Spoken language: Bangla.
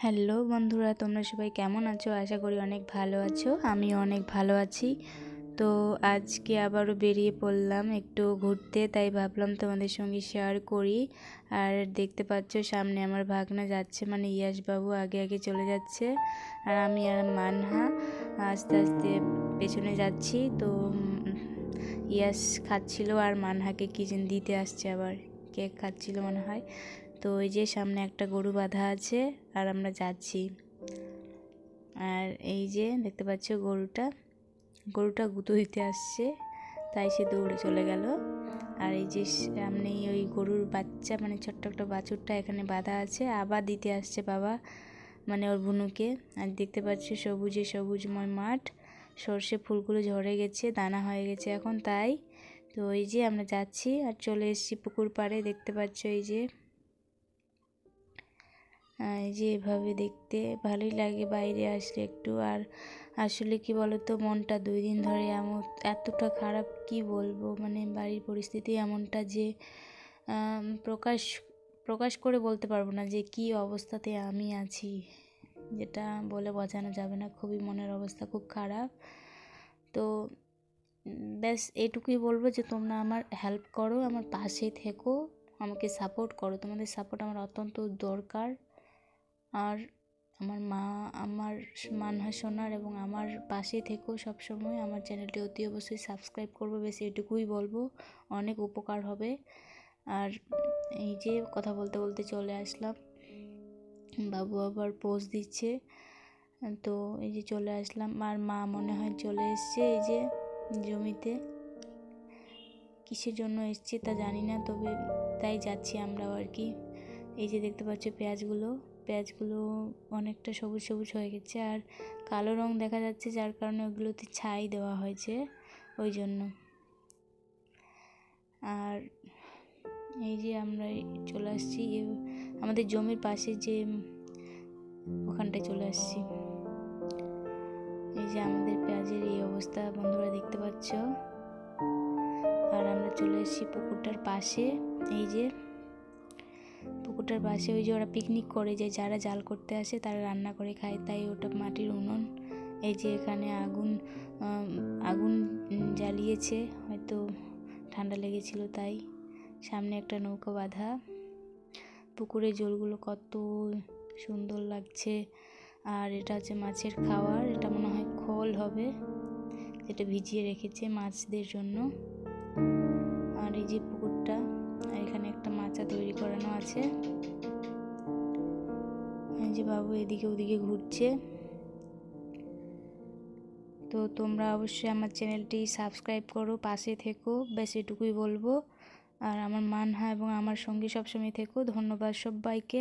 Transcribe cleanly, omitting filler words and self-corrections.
হ্যালো বন্ধুরা, তোমরা সবাই কেমন আছো? আশা করি অনেক ভালো আছো। আমিও অনেক ভালো আছি। তো আজকে আবারও বেরিয়ে পড়লাম একটু ঘুরতে, তাই ভাবলাম তোমাদের সঙ্গে শেয়ার করি। আর দেখতে পাচ্ছ সামনে আমার ভাগনা যাচ্ছে, মানে ইয়াশবাবু আগে আগে চলে যাচ্ছে, আর আমি আর মানহা আস্তে আস্তে পেছনে যাচ্ছি। তো ইয়াশ খাচ্ছিল আর মানহাকে কি যেন দিতে আসছে, আবার কেক খাচ্ছিল মনে হয়। তো ওই যে সামনে একটা গরু বাঁধা আছে আর আমরা যাচ্ছি। আর এই যে দেখতে পাচ্ছ গরুটা গুঁতো দিতে আসছে, তাই সে দৌড়ে চলে গেল। আর এই যে সামনেই ওই গরুর বাচ্চা, মানে ছোট্ট একটা বাছুরটা এখানে বাঁধা আছে, আবার দিতে আসছে বাবা, মানে ওর বুনুকে। আর দেখতে পাচ্ছি সবুজময় মাঠ, সর্ষে ফুলগুলো ঝরে গেছে, দানা হয়ে গেছে এখন, তাই তো ওই যে আমরা যাচ্ছি আর চলে এসেছি পুকুর পাড়ে। দেখতে পাচ্ছ এই যে এভাবে দেখতে ভালোই লাগে বাইরে আসলে একটু। আর আসলে কি বলতো, মনটা 2 দিন ধরে এতটা খারাপ, কি বলবো, মানে বাড়ির পরিস্থিতি এমনটা যে প্রকাশ করে বলতে পারবো না যে কি অবস্থাতে আমি আছি, যেটা বলে বোঝানো যাবে না। খুবই মনের অবস্থা খুব খারাপ। তো ব্যাস এটুকুই বলবো যে তোমরা আমার হেল্প করো, আমার পাশে থেকো, আমাকে সাপোর্ট করো। তোমাদের সাপোর্ট আমার অত্যন্ত দরকার। আর আমার মানহা সোনার এবং আমার পাশে থেকো সবসময়। আমার চ্যানেলটি অতি অবশ্যই সাবস্ক্রাইব করবো, বেশ এটুকুই বলবো, অনেক উপকার হবে। আর এই যে কথা বলতে বলতে চলে আসলাম, বাবু আবার পোজ দিচ্ছে, তো এই যে চলে আসলাম। আর মা মনে হয় চলে এসছে এই যে জমিতে, কিসের জন্য এসছে তা জানি না, তবে তাই যাচ্ছি আমরাও আর কি। এই যে দেখতে পাচ্ছ পেঁয়াজগুলো অনেকটা সবুজ সবুজ হয়ে গেছে, আর কালো রং দেখা যাচ্ছে, যার কারণে ওগুলোতে ছাই দেওয়া হয়েছে ওই জন্য। আর এই যে আমরা চলে আসছি আমাদের জমির পাশে, যে ওখানটায় চলে আসছি। এই যে আমাদের পেঁয়াজের এই অবস্থা বন্ধুরা দেখতে পাচ্ছ। আর আমরা চলে এসেছি পুকুরটার পাশে। এই যে পুকুরটার পাশে ওই যে ওরা পিকনিক করে, যে যারা জাল করতে আসে তারা রান্না করে খায়, তাই ওটা মাটির উনুন। এই যে এখানে আগুন জ্বালিয়েছে, হয়তো ঠান্ডা লেগেছিল তাই। সামনে একটা নৌকা বাঁধা, পুকুরের জলগুলো কত সুন্দর লাগছে। আর এটা হচ্ছে মাছের খাবার, এটা মনে হয় খোল হবে, এটা ভিজিয়ে রেখেছে মাছদের জন্য। আর এই যে পুকুরটা, এখানে একটা মাচা তৈরি করানো আছে। এই যে বাবু এদিকে ওদিকে ঘুরছে। তো তোমরা অবশ্যই আমার চ্যানেলটি সাবস্ক্রাইব করো, পাশে থেকো, ব্যাস এটুকুই বলবো। আর আমার মানহা এবং আমার সঙ্গে সবসময় থেকো। ধন্যবাদ সবাইকে।